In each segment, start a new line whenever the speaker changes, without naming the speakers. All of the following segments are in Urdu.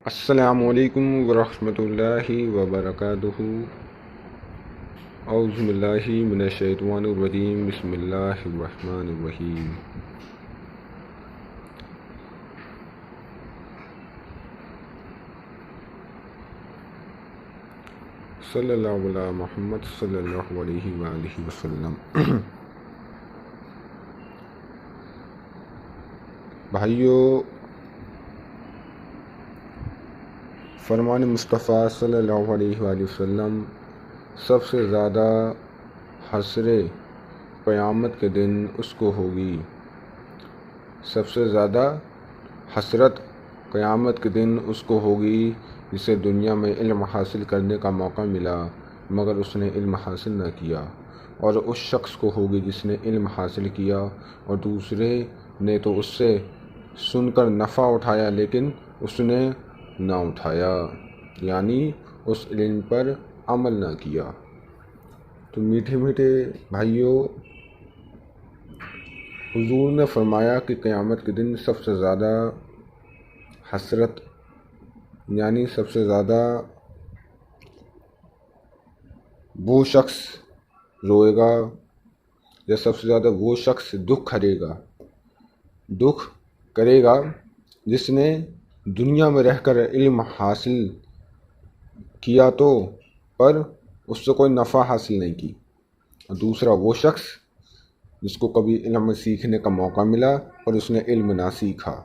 السلام علیکم ورحمۃ اللہ وبرکاتہ۔ اعوذ باللہ من الشیطان الرجیم، بسم اللہ الرحمن الرحیم۔ صلی اللہ علیہ محمد صلی اللہ علیہ وآلہ وسلم۔ بھائیو، فرمان مصطفیٰ صلی اللہ علیہ وآلہ وسلم سب سے زیادہ حسرت قیامت کے دن اس کو ہوگی۔ سب سے زیادہ حسرت قیامت کے دن اس کو ہوگی جسے دنیا میں علم حاصل کرنے کا موقع ملا مگر اس نے علم حاصل نہ کیا، اور اس شخص کو ہوگی جس نے علم حاصل کیا اور دوسرے نے تو اس سے سن کر نفع اٹھایا لیکن اس نے نہ اٹھایا، یعنی اس علم پر عمل نہ کیا۔ تو میٹھے میٹھے بھائیوں، حضور نے فرمایا کہ قیامت کے دن سب سے زیادہ حسرت، یعنی سب سے زیادہ وہ شخص روئے گا یا سب سے زیادہ وہ شخص دکھ کرے گا جس نے دنیا میں رہ کر علم حاصل کیا تو پر اس سے کوئی نفع حاصل نہیں کی، اور دوسرا وہ شخص جس کو کبھی علم سیکھنے کا موقع ملا اور اس نے علم نہ سیکھا۔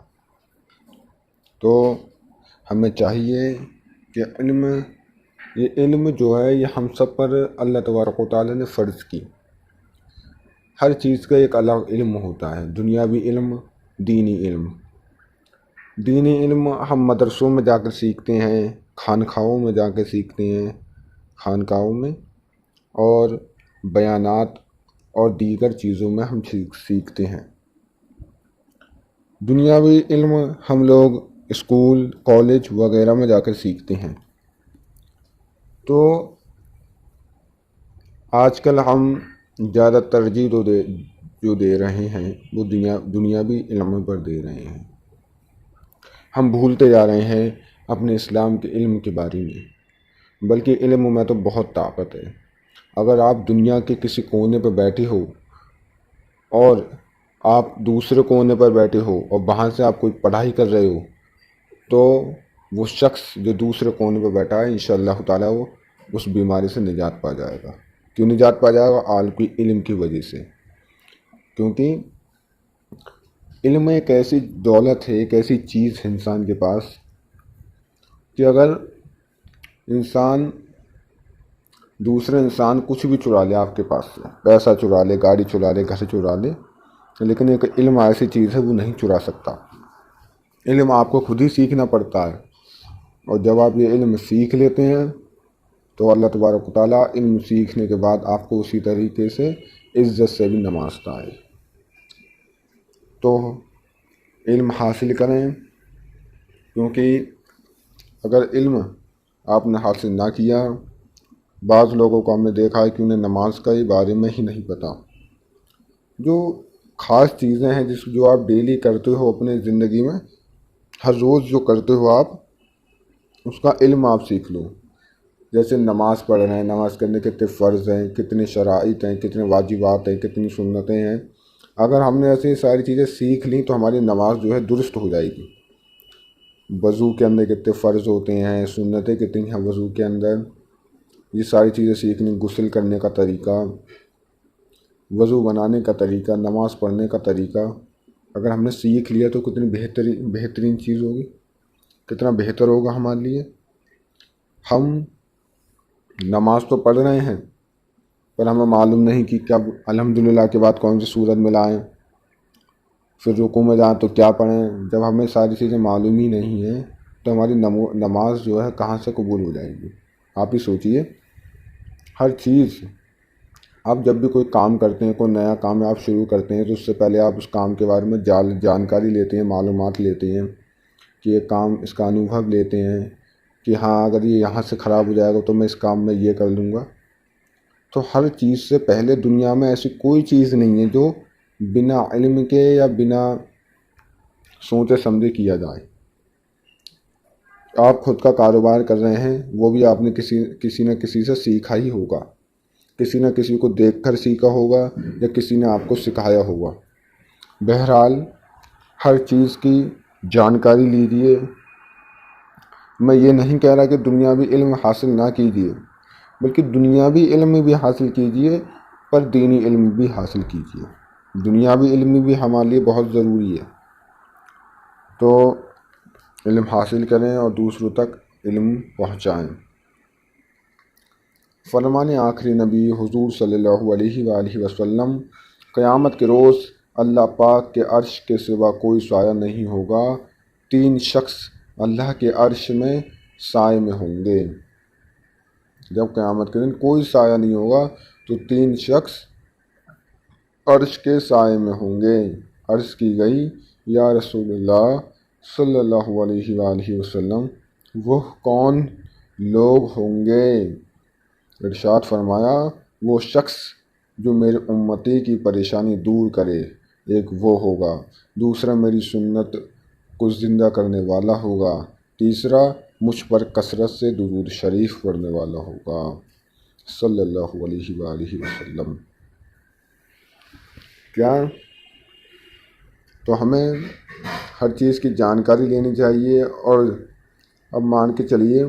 تو ہمیں چاہیے کہ یہ علم جو ہے یہ ہم سب پر اللہ تبارک و تعالیٰ نے فرض کی۔ ہر چیز کا ایک الگ علم ہوتا ہے، دنیاوی علم، دینی علم۔ دینی علم ہم مدرسوں میں جا کر سیکھتے ہیں، خانقاہوں میں جا کے سیکھتے ہیں، خانقاہوں میں اور بیانات اور دیگر چیزوں میں ہم سیکھتے ہیں۔ دنیاوی علم ہم لوگ اسکول، کالج وغیرہ میں جا کر سیکھتے ہیں۔ تو آج کل ہم زیادہ ترجیح جو دے رہے ہیں وہ دنیاوی علم پر دے رہے ہیں۔ ہم بھولتے جا رہے ہیں اپنے اسلام کے علم کے بارے میں، بلکہ علم میں تو بہت طاقت ہے۔ اگر آپ دنیا کے کسی کونے پر بیٹھے ہو اور آپ دوسرے کونے پر بیٹھے ہو اور وہاں سے آپ کوئی پڑھائی کر رہے ہو تو وہ شخص جو دوسرے کونے پر بیٹھا ہے انشاءاللہ تعالیٰ وہ اس بیماری سے نجات پا جائے گا۔ کیوں نجات پا جائے گا؟ عالمی علم کی وجہ سے، کیونکہ علم ایک ایسی دولت ہے، ایک ایسی چیز ہے انسان کے پاس کہ اگر دوسرے انسان کچھ بھی چرا لے آپ کے پاس سے، پیسہ چرا لے، گاڑی چرا لے، گھر چرا لے، لیکن ایک علم ایسی چیز ہے وہ نہیں چرا سکتا۔ علم آپ کو خود ہی سیکھنا پڑتا ہے، اور جب آپ یہ علم سیکھ لیتے ہیں تو اللہ تبارک و تعالیٰ علم سیکھنے کے بعد آپ کو اسی طریقے سے عزت سے بھی نوازتا ہے۔ تو علم حاصل کریں، کیونکہ اگر علم آپ نے حاصل نہ کیا، بعض لوگوں کو ہم نے دیکھا ہے کہ انہیں نماز کا بارے میں ہی نہیں پتہ۔ جو خاص چیزیں ہیں جو آپ ڈیلی کرتے ہو اپنے زندگی میں، ہر روز جو کرتے ہو آپ، اس کا علم آپ سیکھ لو۔ جیسے نماز پڑھ رہے ہیں، نماز کرنے کے کتنے فرض ہیں، کتنے شرائط ہیں، کتنے واجبات ہیں، کتنی سنتیں ہیں۔ اگر ہم نے ایسی ساری چیزیں سیکھ لیں تو ہماری نماز جو ہے درست ہو جائے گی۔ وضو کے اندر کتنے فرض ہوتے ہیں، سنتیں کتنی ہیں وضو کے اندر، یہ ساری چیزیں سیکھنی، غسل کرنے کا طریقہ، وضو بنانے کا طریقہ، نماز پڑھنے کا طریقہ، اگر ہم نے سیکھ لیا تو کتنی بہترین چیز ہوگی، کتنا بہتر ہوگا ہمارے لیے۔ ہم نماز تو پڑھ رہے ہیں پر ہمیں معلوم نہیں کہ کب الحمدللہ کے بعد کون سی سورت میں لائیں، پھر رکوع میں جائیں تو کیا پڑھیں۔ جب ہمیں ساری چیزیں معلوم ہی نہیں ہیں تو ہماری نماز جو ہے کہاں سے قبول ہو جائے گی؟ آپ ہی سوچئے۔ ہر چیز، آپ جب بھی کوئی کام کرتے ہیں، کوئی نیا کام آپ شروع کرتے ہیں تو اس سے پہلے آپ اس کام کے بارے میں جانکاری لیتے ہیں، معلومات لیتے ہیں کہ یہ کام، اس کا انوبھو لیتے ہیں کہ ہاں اگر یہ یہاں سے خراب ہو جائے گا تو میں اس کام میں یہ کر لوں گا۔ تو ہر چیز سے پہلے دنیا میں ایسی کوئی چیز نہیں ہے جو بنا علم کے یا بنا سوچے سمجھے کیا جائے۔ آپ خود کا کاروبار کر رہے ہیں، وہ بھی آپ نے کسی نہ کسی سے سیکھا ہی ہوگا، کسی نہ کسی کو دیکھ کر سیکھا ہوگا یا کسی نے آپ کو سکھایا ہوگا۔ بہرحال ہر چیز کی جانکاری لیجیے۔ میں یہ نہیں کہہ رہا کہ دنیاوی علم حاصل نہ کیجیے، بلکہ دنیاوی علم بھی حاصل کیجیے، پر دینی علم بھی حاصل کیجیے۔ دنیاوی علم بھی ہمارے لیے بہت ضروری ہے، تو علم حاصل کریں اور دوسروں تک علم پہنچائیں۔ فرمان آخری نبی حضور صلی اللہ علیہ وآلہ وسلم، قیامت کے روز اللہ پاک کے عرش کے سوا کوئی سایہ نہیں ہوگا، 3 شخص اللہ کے عرش میں سائے میں ہوں گے۔ جب قیامت کے دن کوئی سایہ نہیں ہوگا تو 3 شخص عرش کے سائے میں ہوں گے۔ عرض کی گئی، یا رسول اللہ صلی اللہ علیہ وآلہ وسلم، وہ کون لوگ ہوں گے؟ ارشاد فرمایا، وہ شخص جو میرے امتی کی پریشانی دور کرے، ایک وہ ہوگا، دوسرا میری سنت کو زندہ کرنے والا ہوگا، تیسرا مجھ پر کثرت سے درود شریف پڑھنے والا ہوگا، صلی اللہ علیہ وآلہ وسلم۔ کیا تو ہمیں ہر چیز کی جانکاری لینی چاہیے، اور اب مان کے چلیے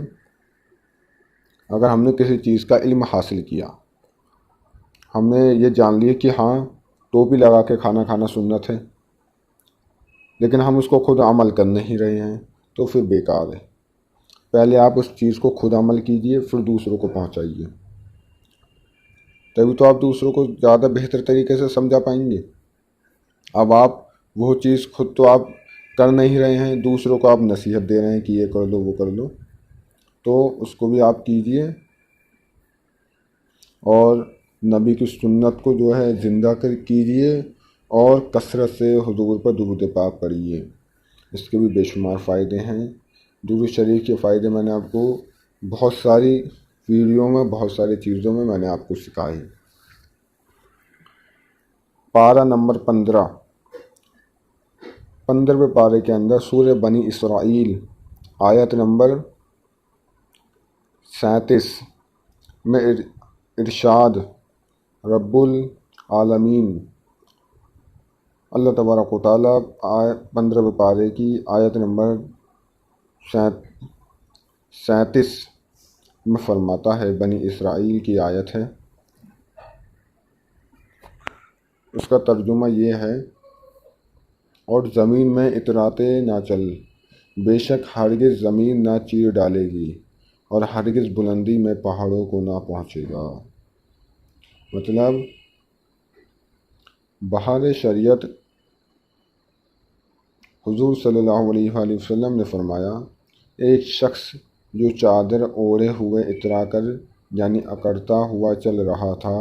اگر ہم نے کسی چیز کا علم حاصل کیا، ہم نے یہ جان لیا کہ ہاں ٹوپی لگا کے کھانا کھانا سنت ہے، لیکن ہم اس کو خود عمل کر نہیں رہے ہیں، تو پھر بیکار ہے۔ پہلے آپ اس چیز کو خود عمل کیجئے، پھر دوسروں کو پہنچائیے، تبھی تو آپ دوسروں کو زیادہ بہتر طریقے سے سمجھا پائیں گے۔ اب آپ وہ چیز خود تو آپ کر نہیں رہے ہیں، دوسروں کو آپ نصیحت دے رہے ہیں کہ یہ کر لو وہ کر لو، تو اس کو بھی آپ کیجئے، اور نبی کی سنت کو جو ہے زندہ کیجئے، اور کثرت سے حضور پر درود پاک پڑھیے۔ اس کے بھی بے شمار فائدے ہیں۔ درود شریف کے فائدے میں نے آپ کو بہت ساری ویڈیو میں، بہت ساری چیزوں میں نے آپ کو سکھائے۔ پارہ نمبر 15ویں پارے کے اندر سورہ بنی اسرائیل آیت نمبر 37 میں ارشاد رب العالمین اللہ تبارک و تعالیٰ 15ویں پارے کی آیت نمبر 37 میں فرماتا ہے، بنی اسرائیل کی آیت ہے، اس کا ترجمہ یہ ہے، اور زمین میں اتراتے نہ چل، بے شک ہرگز زمین نہ چیر ڈالے گی، اور ہرگز بلندی میں پہاڑوں کو نہ پہنچے گا۔ مطلب بہار شریعت حضور صلی اللہ علیہ وآلہ وسلم نے فرمایا، ایک شخص جو چادر اوڑھے ہوئے اترا کر یعنی اکڑتا ہوا چل رہا تھا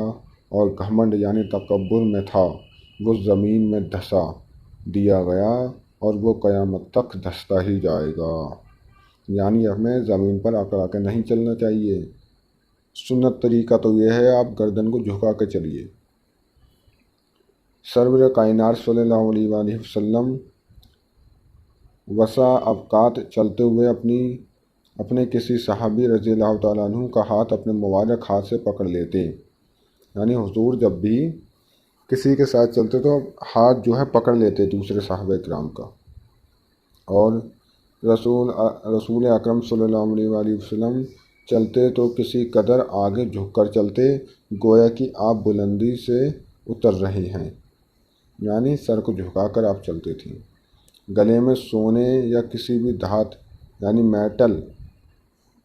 اور گھمنڈ یعنی تکبر میں تھا، وہ زمین میں دھسا دیا گیا اور وہ قیامت تک دھستا ہی جائے گا۔ یعنی ہمیں زمین پر اکڑا کے نہیں چلنا چاہیے۔ سنت طریقہ تو یہ ہے، آپ گردن کو جھکا کے چلیے۔ سرور کائنات صلی اللہ علیہ وآلہ وسلم وسع اوقات چلتے ہوئے اپنے کسی صحابی رضی اللہ تعالیٰ عنہ کا ہاتھ اپنے مبارک ہاتھ سے پکڑ لیتے، یعنی حضور جب بھی کسی کے ساتھ چلتے تو ہاتھ جو ہے پکڑ لیتے دوسرے صحابہ کرام کا، اور رسول اکرم صلی اللہ علیہ وآلہ وسلم چلتے تو کسی قدر آگے جھک کر چلتے، گویا کہ آپ بلندی سے اتر رہے ہیں، یعنی سر کو جھکا کر آپ چلتے تھے۔ گلے میں سونے یا کسی بھی دھات یعنی میٹل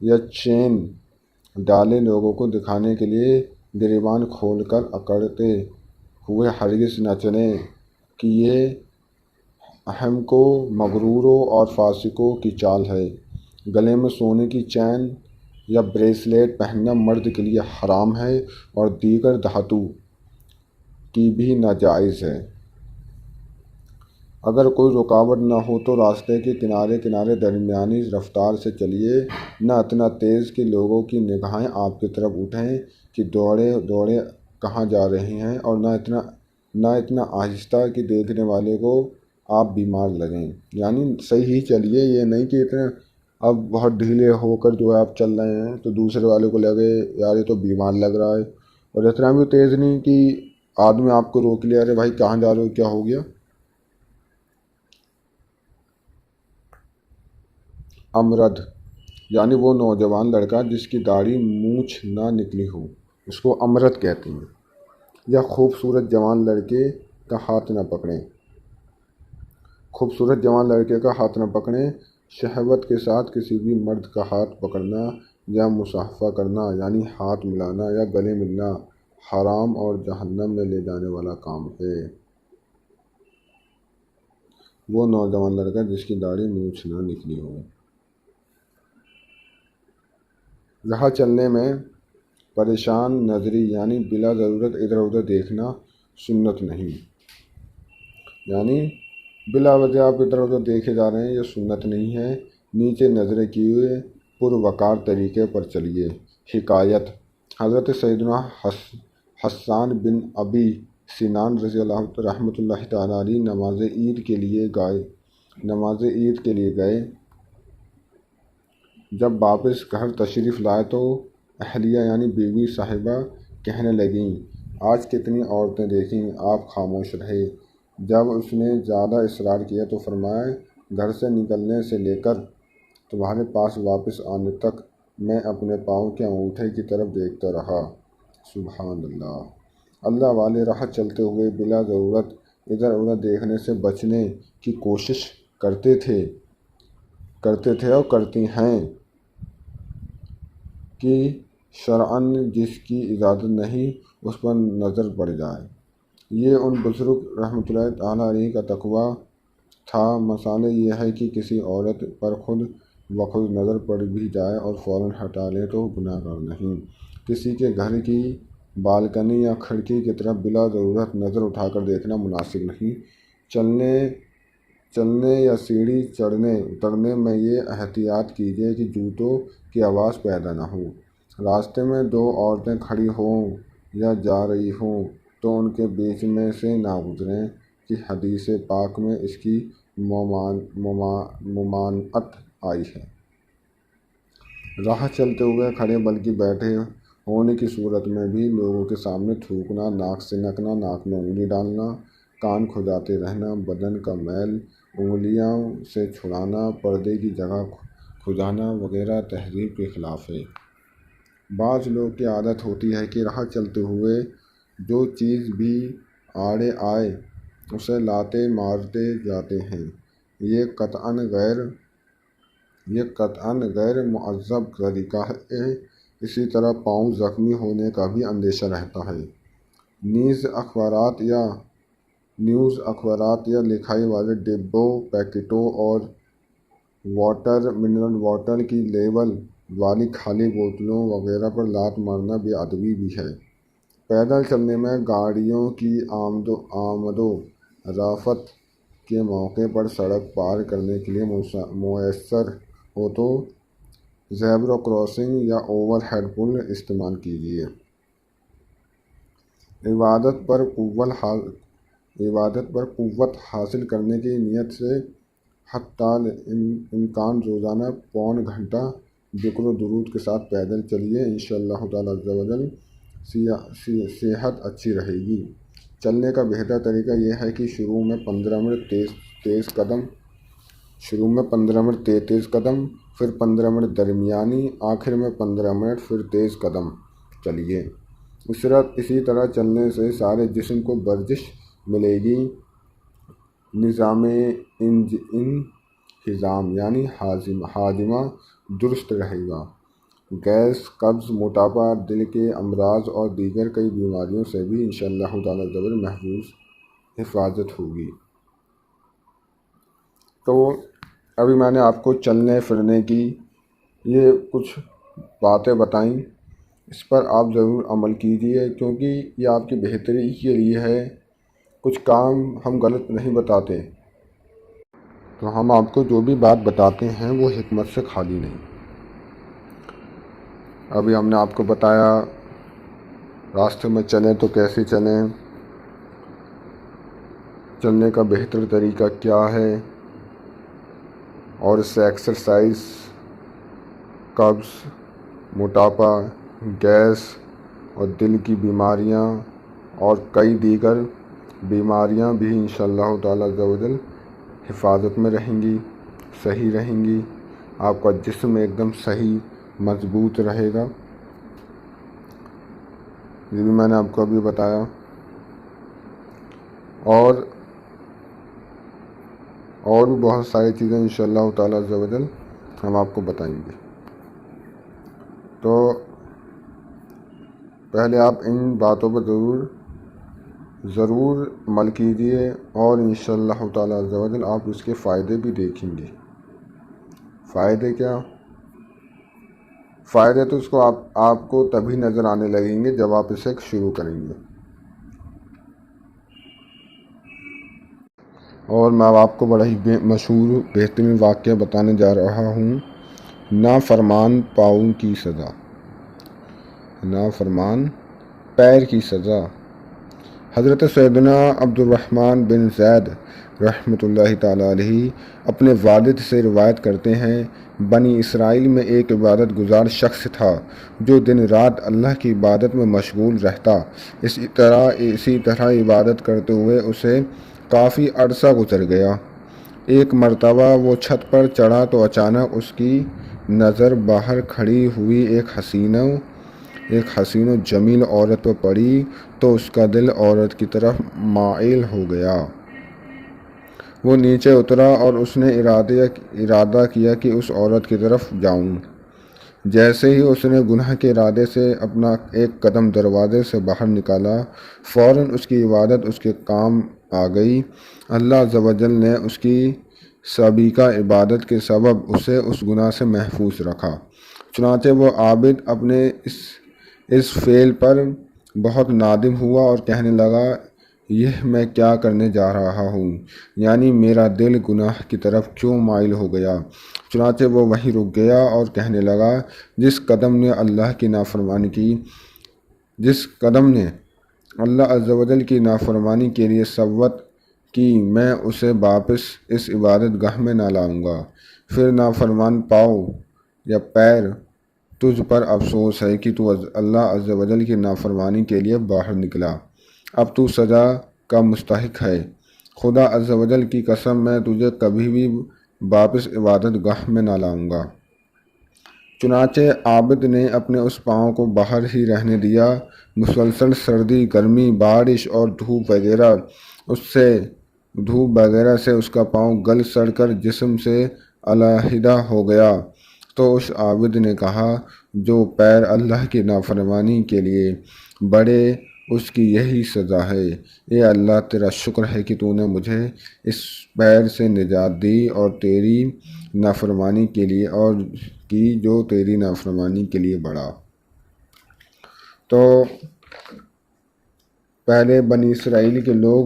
یا چین ڈالے لوگوں کو دکھانے کے لیے گریبان کھول کر اکڑتے ہوئے ہرگز نہ چلیں کہ یہ احمقوں، مغروروں اور فاسقوں کی چال ہے۔ گلے میں سونے کی چین یا بریسلیٹ پہننا مرد کے لیے حرام ہے اور دیگر دھاتوں کی بھی ناجائز ہے۔ اگر کوئی رکاوٹ نہ ہو تو راستے کے کنارے درمیانی رفتار سے چلیے، نہ اتنا تیز کہ لوگوں کی نگاہیں آپ کی طرف اٹھیں کہ دوڑے کہاں جا رہے ہیں، اور نہ اتنا آہستہ کہ دیکھنے والے کو آپ بیمار لگیں۔ یعنی صحیح چلیے، یہ نہیں کہ اتنا اب بہت ڈھیلے ہو کر جو ہے آپ چل رہے ہیں تو دوسرے والے کو لگے یار یہ تو بیمار لگ رہا ہے، اور اتنا بھی تیز نہیں کہ آدمی آپ کو روک لیا، ارے بھائی کہاں جا رہے ہو، کیا ہو گیا۔ امرد یعنی وہ نوجوان لڑکا جس کی داڑھی مونچھ نہ نکلی ہو، اس کو امرد کہتے ہیں۔ یا خوبصورت جوان لڑکے کا ہاتھ نہ پکڑیں، خوبصورت جوان لڑکے کا ہاتھ نہ پکڑیں، شہوت کے ساتھ کسی بھی مرد کا ہاتھ پکڑنا یا مصافحہ کرنا یعنی ہاتھ ملانا یا گلے ملنا حرام اور جہنم میں لے جانے والا کام ہے۔ وہ نوجوان لڑکا جس کی داڑھی مونچھ نہ نکلی ہو۔ راہ چلنے میں پریشان نظری یعنی بلا ضرورت ادھر ادھر دیکھنا سنت نہیں، یعنی بلا وجہ آپ ادھر ادھر دیکھے جا رہے ہیں، یہ سنت نہیں ہے۔ نیچے نظریں کیے پروقار طریقے پر چلیے۔ حکایت: حضرت سیدنا حسان بن ابی سنان رضی اللہ رحمۃ اللہ تعالیٰ علیہ نماز عید کے لیے گئے۔ جب واپس گھر تشریف لائے تو اہلیہ یعنی بیوی صاحبہ کہنے لگیں، آج کتنی عورتیں دیکھیں، آپ خاموش رہے۔ جب اس نے زیادہ اصرار کیا تو فرمایا، گھر سے نکلنے سے لے کر تمہارے پاس واپس آنے تک میں اپنے پاؤں کے انگوٹھے کی طرف دیکھتا رہا۔ سبحان اللہ۔ اللہ والے راہ چلتے ہوئے بلا ضرورت ادھر ادھر دیکھنے سے بچنے کی کوشش کرتے تھے اور کرتی ہیں کہ شرعاً جس کی اجازت نہیں اس پر نظر پڑ جائے۔ یہ ان بزرگ رحمۃ اللہ تعالیٰ علیہ کا تقویٰ تھا۔ مسئلہ یہ ہے کہ کسی عورت پر خود بخود نظر پڑ بھی جائے اور فوراً ہٹا لے تو گناہ گار نہیں۔ کسی کے گھر کی بالکنی یا کھڑکی کی طرف بلا ضرورت نظر اٹھا کر دیکھنا مناسب نہیں۔ چلنے یا سیڑھی چڑھنے اترنے میں یہ احتیاط کیجیے کہ جوتوں کی آواز پیدا نہ ہو۔ راستے میں دو عورتیں کھڑی ہوں یا جا رہی ہوں تو ان کے بیچ میں سے نہ گزریں کہ حدیث پاک میں اس کی ممانعت آئی ہے۔ راہ چلتے ہوئے کھڑے بلکہ بیٹھے ہونے کی صورت میں بھی لوگوں کے سامنے تھوکنا، ناک سنکنا، ناک میں انگلی ڈالنا، کان کھجاتے رہنا، بدن کا میل انگلیوں سے چھڑانا، پردے کی جگہ کھجانا وغیرہ تہذیب کے خلاف ہے۔ بعض لوگ کی عادت ہوتی ہے کہ راہ چلتے ہوئے جو چیز بھی آڑے آئے اسے لاتے مارتے جاتے ہیں۔ یہ قطعاً غیر مہذب طریقہ ہے۔ اسی طرح پاؤں زخمی ہونے کا بھی اندیشہ رہتا ہے۔ نیز اخبارات یا لکھائی والے ڈبوں، پیکٹوں اور منرل واٹر کی لیبل والی خالی بوتلوں وغیرہ پر لات مارنا بے ادبی بھی ہے۔ پیدل چلنے میں گاڑیوں کی آمد و رفت کے موقع پر سڑک پار کرنے کے لیے میسر ہو تو زیبرا کراسنگ یا اوور ہیڈ پل استعمال کیجیے۔ عبادت پر قوت حاصل کرنے کی نیت سے حتی امکان روزانہ پون گھنٹہ ذکر و درود کے ساتھ پیدل چلیے، انشاءاللہ تعالی عز و جل صحت اچھی رہے گی۔ چلنے کا بہتر طریقہ یہ ہے کہ شروع میں 15 منٹ تیز قدم، پھر 15 منٹ درمیانی، آخر میں 15 منٹ پھر تیز قدم چلیے۔ اسی طرح چلنے سے سارے جسم کو ورزش ملے گی، نظام انہضام یعنی ہاضمہ درست رہے گا، گیس، قبض، موٹاپا، دل کے امراض اور دیگر کئی بیماریوں سے بھی انشاءاللہ تعالی عز و جل محفوظ حفاظت ہوگی۔ تو ابھی میں نے آپ کو چلنے پھرنے کی یہ کچھ باتیں بتائیں، اس پر آپ ضرور عمل کیجیے کیونکہ یہ آپ کی بہتری کے لیے ہے۔ کچھ کام ہم غلط نہیں بتاتے، تو ہم آپ کو جو بھی بات بتاتے ہیں وہ حکمت سے خالی نہیں۔ ابھی ہم نے آپ کو بتایا راستے میں چلیں تو کیسے چلیں، چلنے کا بہتر طریقہ کیا ہے، اور اس سے ایکسرسائز قبض، موٹاپا، گیس اور دل کی بیماریاں اور کئی دیگر بیماریاں بھی انشاءاللہ تعالی عز و جل حفاظت میں رہیں گی، صحیح رہیں گی۔ آپ کا جسم ایک دم صحیح مضبوط رہے گا۔ یہ بھی میں نے آپ کو ابھی بتایا، اور بھی بہت ساری چیزیں انشاءاللہ تعالی عز و جل ہم آپ کو بتائیں گے۔ تو پہلے آپ ان باتوں پر ضرور عمل کیجیے، اور انشاءاللہ تعالی عز و جل آپ اس کے فائدے بھی دیکھیں گے۔ فائدے کیا؟ فائدے تو اس کو آپ کو تبھی نظر آنے لگیں گے جب آپ اسے شروع کریں گے۔ اور میں آپ کو بڑا ہی مشہور بہترین واقعہ بتانے جا رہا ہوں، نافرمان پاؤں کی سزا، نافرمان پیر کی سزا۔ حضرت سیدنا عبد الرحمن بن زید رحمۃ اللہ تعالیٰ علیہ اپنے والد سے روایت کرتے ہیں، بنی اسرائیل میں ایک عبادت گزار شخص تھا جو دن رات اللہ کی عبادت میں مشغول رہتا۔ اسی طرح عبادت کرتے ہوئے اسے کافی عرصہ گزر گیا۔ ایک مرتبہ وہ چھت پر چڑھا تو اچانک اس کی نظر باہر کھڑی ہوئی ایک حسین و جمیل عورت پر پڑی تو اس کا دل عورت کی طرف مائل ہو گیا۔ وہ نیچے اترا اور اس نے ارادہ کیا کہ اس عورت کی طرف جاؤں۔ جیسے ہی اس نے گناہ کے ارادے سے اپنا ایک قدم دروازے سے باہر نکالا، فوراً اس کی عبادت اس کے کام آ گئی۔ اللہ عز و جل نے اس کی سابقہ عبادت کے سبب اسے اس گناہ سے محفوظ رکھا۔ چنانچہ وہ عابد اپنے اس فعل پر بہت نادم ہوا اور کہنے لگا، یہ میں کیا کرنے جا رہا ہوں، یعنی میرا دل گناہ کی طرف کیوں مائل ہو گیا۔ چنانچہ وہ وہیں رک گیا اور کہنے لگا، جس قدم نے اللہ عز و جل کی نافرمانی کے لیے صوت کی، میں اسے واپس اس عبادت گاہ میں نہ لاؤں گا۔ پھر نافرمان پاؤں یا پیر، تجھ پر افسوس ہے کہ تو اللہ عز و جل کی نافرمانی کے لیے باہر نکلا، اب تو سزا کا مستحق ہے۔ خدا عز و جل کی قسم، میں تجھے کبھی بھی واپس عبادت گاہ میں نہ لاؤں گا۔ چنانچہ عابد نے اپنے اس پاؤں کو باہر ہی رہنے دیا۔ مسلسل سردی، گرمی، بارش اور دھوپ وغیرہ سے اس کا پاؤں گل سڑ کر جسم سے علیحدہ ہو گیا۔ تو اس عابد نے کہا، جو پیر اللہ کی نافرمانی کے لیے بڑھے اس کی یہی سزا ہے۔ اے اللہ، تیرا شکر ہے کہ تو نے مجھے اس پیر سے نجات دی اور تیری نافرمانی کے لیے جو تیری نافرمانی کے لیے بڑھا۔ تو پہلے بنی اسرائیل کے لوگ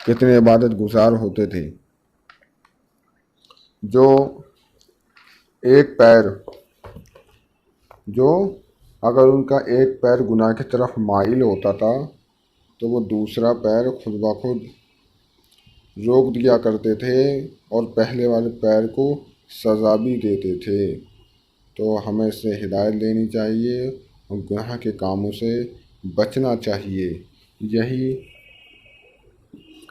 کتنے عبادت گزار ہوتے تھے، جو اگر ان کا ایک پیر گناہ کی طرف مائل ہوتا تھا تو وہ دوسرا پیر خود بخود روک دیا کرتے تھے اور پہلے والے پیر کو سزا بھی دیتے تھے۔ تو ہمیں اس سے ہدایت لینی چاہیے اور گناہ کے کاموں سے بچنا چاہیے،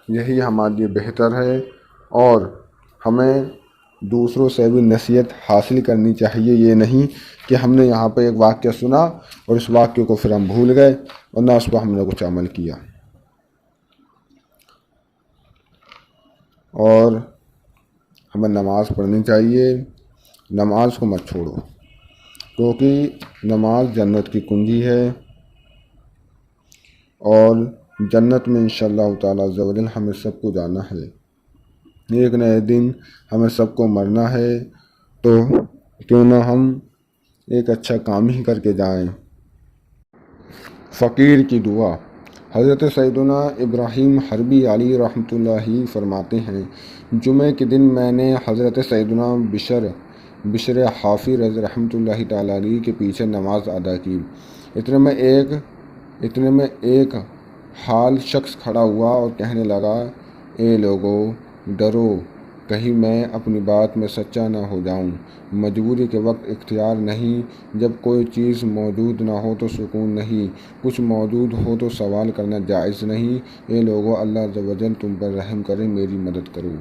یہی ہمارے لیے بہتر ہے۔ اور ہمیں دوسروں سے بھی نصیحت حاصل کرنی چاہیے، یہ نہیں کہ ہم نے یہاں پہ ایک واقعہ سنا اور اس واقعے کو پھر ہم بھول گئے اور نہ اس کو ہم نے کچھ عمل کیا۔ اور ہمیں نماز پڑھنی چاہیے، نماز کو مت چھوڑو، کیونکہ نماز جنت کی کنجی ہے، اور جنت میں انشاءاللہ تعالی عز و جل ہمیں سب کو جانا ہے۔ ایک نہ ایک دن ہمیں سب کو مرنا ہے، تو کیوں نہ ہم ایک اچھا کام ہی کر کے جائیں۔ فقیر کی دعا۔ حضرت سیدنا ابراہیم حربی علی رحمۃ اللہ فرماتے ہیں، جمعہ کے دن میں نے حضرت سیدنا بشر حافی رحمۃ اللہ تعالیٰ علیہ کے پیچھے نماز ادا کی۔ اتنے میں ایک حال شخص کھڑا ہوا اور کہنے لگا، اے لوگو، ڈرو، کہیں میں اپنی بات میں سچا نہ ہو جاؤں۔ مجبوری کے وقت اختیار نہیں، جب کوئی چیز موجود نہ ہو تو سکون نہیں، کچھ موجود ہو تو سوال کرنا جائز نہیں۔ اے لوگو، اللہ عز و جل تم پر رحم کرے، میری مدد کرو۔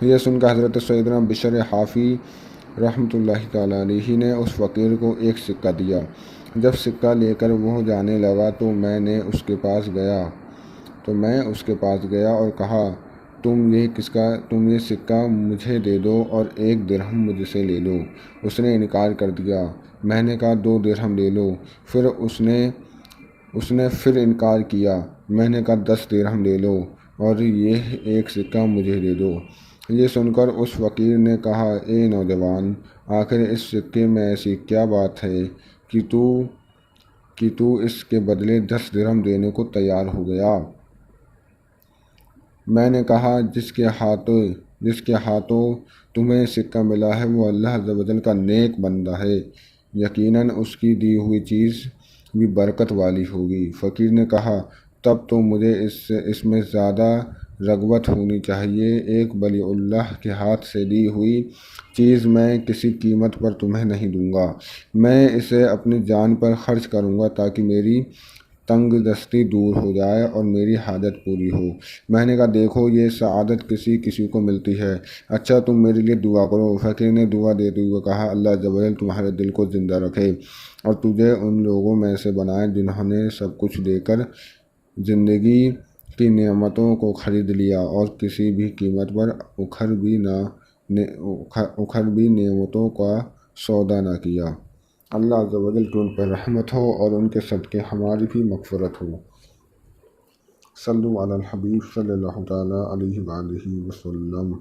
یہ سن کر حضرت سیدنا بشر حافی رحمۃ اللہ تعالیٰ علیہ نے اس فقیر کو ایک سکہ دیا۔ جب سکہ لے کر وہ جانے لگا تو میں اس کے پاس گیا اور کہا، تم یہ سکہ مجھے دے دو اور 1 درہم مجھ سے لے لو۔ اس نے انکار کر دیا۔ میں نے کہا 2 درہم لے لو۔ پھر اس نے پھر انکار کیا۔ میں نے کہا 10 درہم لے لو اور یہ 1 سکہ مجھے دے دو۔ یہ سن کر اس فقیر نے کہا، اے نوجوان، آخر اس سکے میں ایسی کیا بات ہے کہ تو اس کے بدلے 10 درہم دینے کو تیار ہو گیا؟ میں نے کہا، جس کے ہاتھوں تمہیں سکہ ملا ہے وہ اللہ عز و جل کا نیک بندہ ہے، یقیناً اس کی دی ہوئی چیز بھی برکت والی ہوگی۔ فقیر نے کہا، تب تو مجھے اس میں زیادہ رغبت ہونی چاہیے۔ ایک ولی اللہ کے ہاتھ سے دی ہوئی چیز میں کسی قیمت پر تمہیں نہیں دوں گا، میں اسے اپنی جان پر خرچ کروں گا تاکہ میری تنگ دستی دور ہو جائے اور میری حاجت پوری ہو۔ میں نے کہا، دیکھو یہ سعادت کسی کو ملتی ہے، اچھا تم میرے لیے دعا کرو۔ فقیر نے دعا دیتے ہوئے کہا، اللہ عز و جل تمہارے دل کو زندہ رکھے اور تجھے ان لوگوں میں سے بنائے جنہوں نے سب کچھ دے کر زندگی کی نعمتوں کو خرید لیا اور کسی بھی قیمت پر اکھر بھی نعمتوں کا سودا نہ کیا۔ اللہ عز و جل کی ان پر رحمت ہو اور ان کے صدقے ہماری بھی مغفرت ہو۔ صلو علی الحبیب صلی اللہ تعالیٰ علیہ وآلہ وسلم۔